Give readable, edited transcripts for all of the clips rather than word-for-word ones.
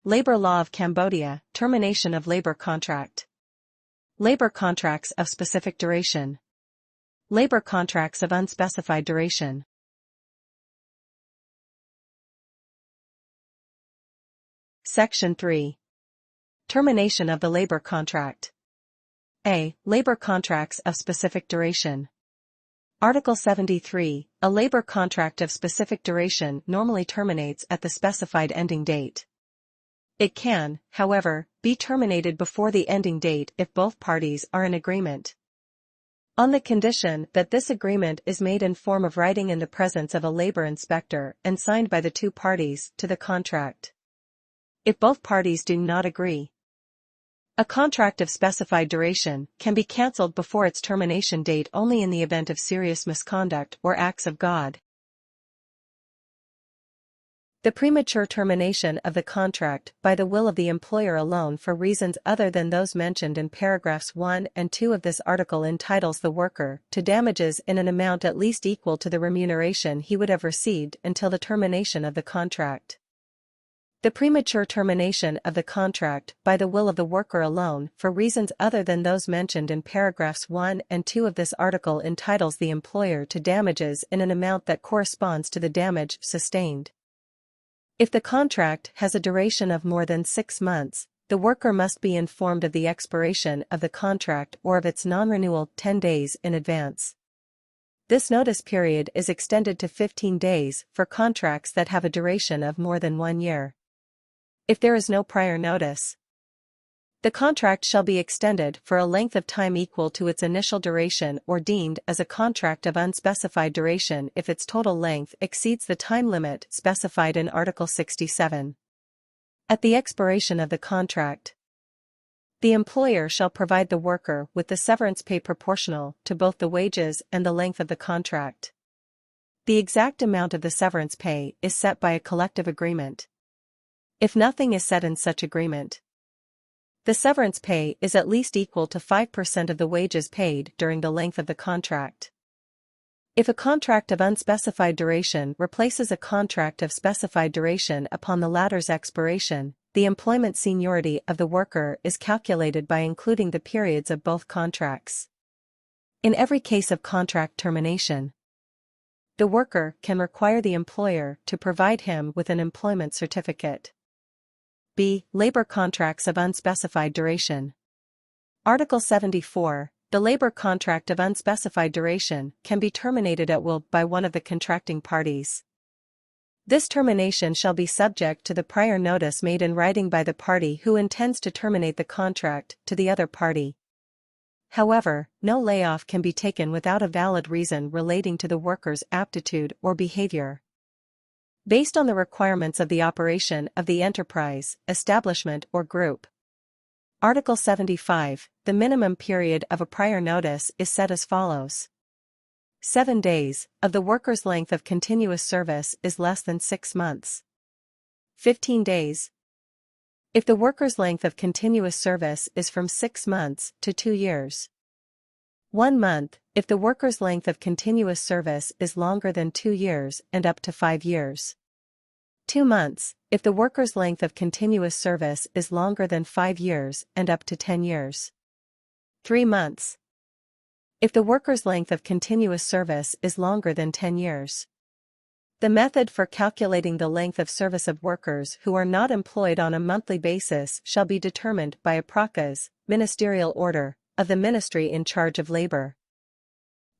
Labor Law of Cambodia, Termination of Labor Contract. Labor contracts of specific duration. Labor contracts of unspecified duration. Section 3. Termination of the labor contract. A. Labor contracts of specific duration. Article 73. A labor contract of specific duration normally terminates at the specified ending date. It can, however, be terminated before the ending date if both parties are in agreement, on the condition that this agreement is made in form of writing in the presence of a labor inspector and signed by the two parties to the contract. If both parties do not agree, a contract of specified duration can be cancelled before its termination date only in the event of serious misconduct or acts of God. The premature termination of the contract by the will of the employer alone for reasons other than those mentioned in paragraphs 1 and 2 of this article entitles the worker to damages in an amount at least equal to the remuneration he would have received until the termination of the contract. The premature termination of the contract by the will of the worker alone for reasons other than those mentioned in paragraphs 1 and 2 of this article entitles the employer to damages in an amount that corresponds to the damage sustained. If the contract has a duration of more than 6 months, the worker must be informed of the expiration of the contract or of its non-renewal 10 days in advance. This notice period is extended to 15 days for contracts that have a duration of more than 1 year. If there is no prior notice, the contract shall be extended for a length of time equal to its initial duration or deemed as a contract of unspecified duration if its total length exceeds the time limit specified in Article 67. At the expiration of the contract, the employer shall provide the worker with the severance pay proportional to both the wages and the length of the contract. The exact amount of the severance pay is set by a collective agreement. If nothing is set in such agreement, the severance pay is at least equal to 5% of the wages paid during the length of the contract. If a contract of unspecified duration replaces a contract of specified duration upon the latter's expiration, the employment seniority of the worker is calculated by including the periods of both contracts. In every case of contract termination, the worker can require the employer to provide him with an employment certificate. B. Labor contracts of unspecified duration. Article 74. The labor contract of unspecified duration can be terminated at will by one of the contracting parties. This termination shall be subject to the prior notice made in writing by the party who intends to terminate the contract to the other party. However, no layoff can be taken without a valid reason relating to the worker's aptitude or behavior. Based on the requirements of the operation of the enterprise, establishment or group. Article 75. The minimum period of a prior notice is set as follows. 7 days, of the worker's length of continuous service is less than 6 months. 15 days, if the worker's length of continuous service is from 6 months to 2 years. 1 month, if the worker's length of continuous service is longer than 2 years and up to 5 years. 2 months, if the worker's length of continuous service is longer than 5 years and up to 10 years. 3 months, if the worker's length of continuous service is longer than 10 years. The method for calculating the length of service of workers who are not employed on a monthly basis shall be determined by a PRACA's ministerial order of the Ministry in charge of Labor.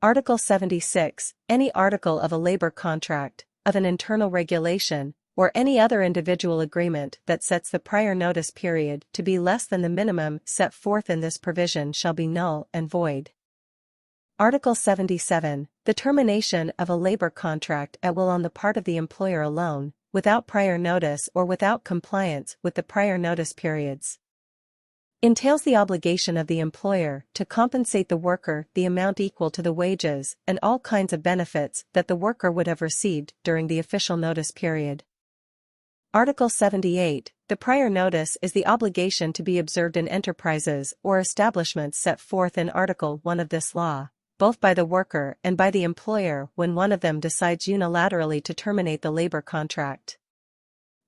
Article 76. Any article of a labor contract, of an internal regulation, or any other individual agreement that sets the prior notice period to be less than the minimum set forth in this provision shall be null and void. Article 77. The termination of a labor contract at will on the part of the employer alone, without prior notice or without compliance with the prior notice periods, entails the obligation of the employer to compensate the worker the amount equal to the wages and all kinds of benefits that the worker would have received during the official notice period. Article 78. The prior notice is the obligation to be observed in enterprises or establishments set forth in Article 1 of this law, both by the worker and by the employer when one of them decides unilaterally to terminate the labor contract.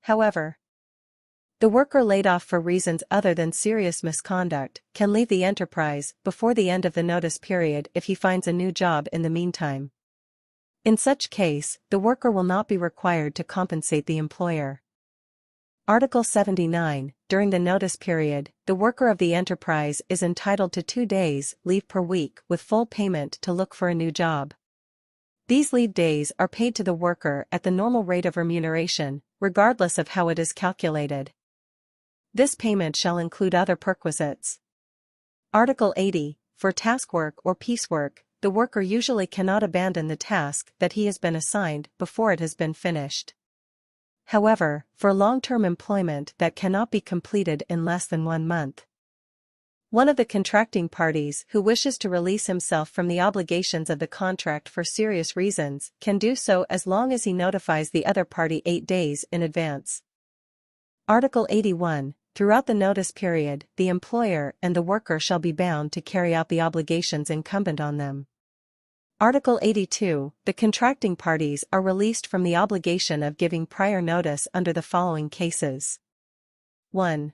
However, The worker laid off for reasons other than serious misconduct can leave the enterprise before the end of the notice period if he finds a new job in the meantime. In such case, the worker will not be required to compensate the employer. Article 79. During the notice period, the worker of the enterprise is entitled to 2 days leave per week with full payment to look for a new job. These leave days are paid to the worker at the normal rate of remuneration, regardless of how it is calculated. This payment shall include other perquisites. Article 80. For task work or piecework, the worker usually cannot abandon the task that he has been assigned before it has been finished. However, for long-term employment that cannot be completed in less than 1 month, one of the contracting parties who wishes to release himself from the obligations of the contract for serious reasons can do so as long as he notifies the other party 8 days in advance. Article 81. Throughout the notice period, the employer and the worker shall be bound to carry out the obligations incumbent on them. Article 82. The contracting parties are released from the obligation of giving prior notice under the following cases. 1.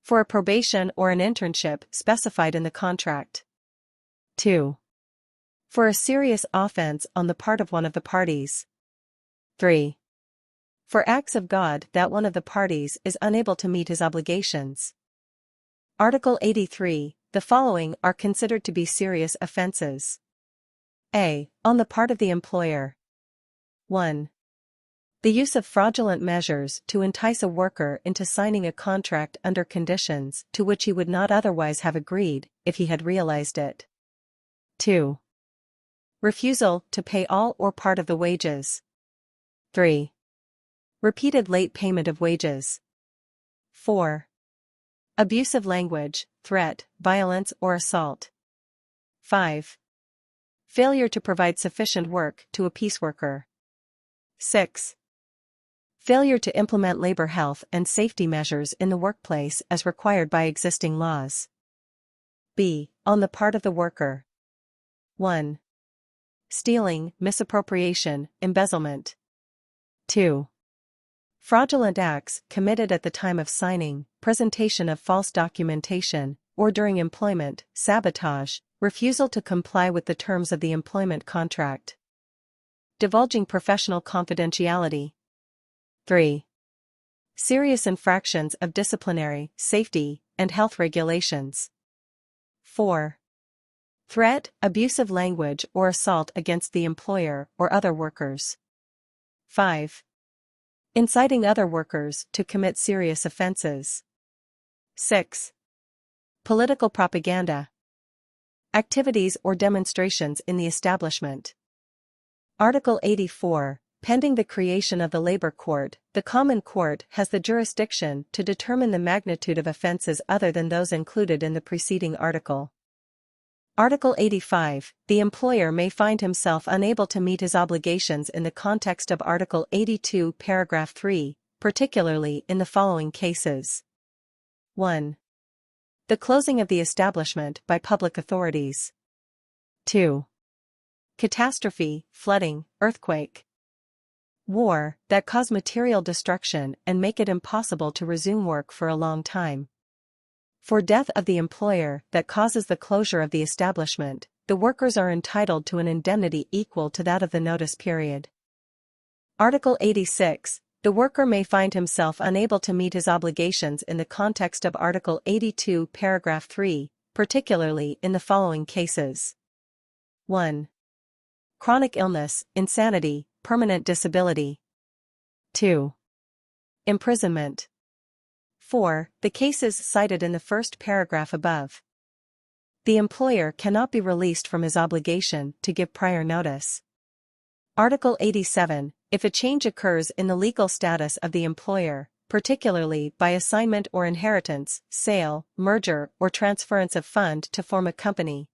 For a probation or an internship specified in the contract. 2. For a serious offense on the part of one of the parties. 3. For acts of God that one of the parties is unable to meet his obligations. Article 83. The following are considered to be serious offenses. A. On the part of the employer. 1. The use of fraudulent measures to entice a worker into signing a contract under conditions to which he would not otherwise have agreed if he had realized it. 2. Refusal to pay all or part of the wages. 3. Repeated late payment of wages. 4. Abusive language, threat, violence or assault. 5. Failure to provide sufficient work to a pieceworker. 6. Failure to implement labor health and safety measures in the workplace as required by existing laws. B. On the part of the worker. 1. Stealing, misappropriation, embezzlement. 2. Fraudulent acts committed at the time of signing, presentation of false documentation, or during employment, sabotage, refusal to comply with the terms of the employment contract. Divulging professional confidentiality. 3. Serious infractions of disciplinary, safety, and health regulations. 4. Threat, abusive language or assault against the employer or other workers. 5. Inciting other workers to commit serious offenses. 6. Political propaganda. Activities or demonstrations in the establishment. Article 84. Pending the creation of the Labor Court, the Common Court has the jurisdiction to determine the magnitude of offenses other than those included in the preceding article. Article 85. The employer may find himself unable to meet his obligations in the context of Article 82, paragraph 3, particularly in the following cases. 1. The closing of the establishment by public authorities. 2. Catastrophe, flooding, earthquake. War, that cause material destruction and make it impossible to resume work for a long time. For death of the employer that causes the closure of the establishment, the workers are entitled to an indemnity equal to that of the notice period. Article 86. The worker may find himself unable to meet his obligations in the context of Article 82, paragraph 3, particularly in the following cases. 1. Chronic illness, insanity, permanent disability. 2. Imprisonment. 4. The cases cited in the first paragraph above. The employer cannot be released from his obligation to give prior notice. Article 87. If a change occurs in the legal status of the employer, particularly by assignment or inheritance, sale, merger, or transference of fund to form a company,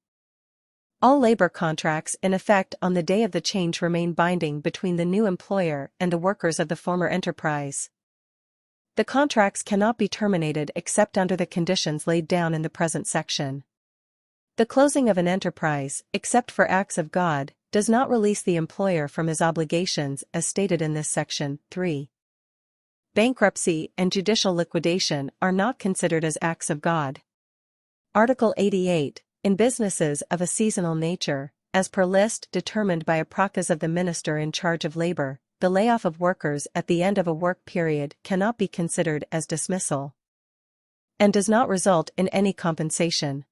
all labor contracts in effect on the day of the change remain binding between the new employer and the workers of the former enterprise. The contracts cannot be terminated except under the conditions laid down in the present section. The closing of an enterprise, except for acts of God, does not release the employer from his obligations as stated in this section. 3. Bankruptcy and judicial liquidation are not considered as acts of God. Article 88. In businesses of a seasonal nature, as per list determined by a process of the Minister in charge of labor, the layoff of workers at the end of a work period cannot be considered as dismissal and does not result in any compensation.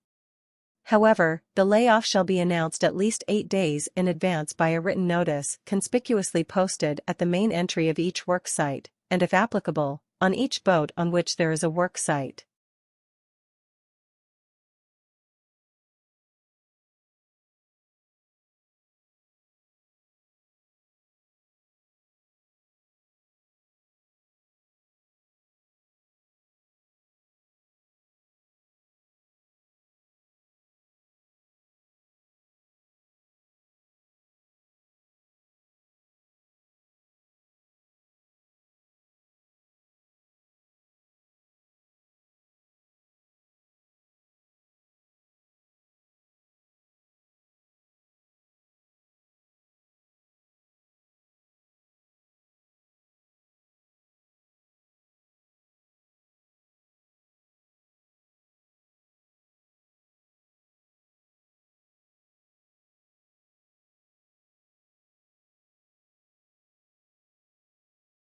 However, the layoff shall be announced at least 8 days in advance by a written notice conspicuously posted at the main entry of each work site, and if applicable, on each boat on which there is a work site.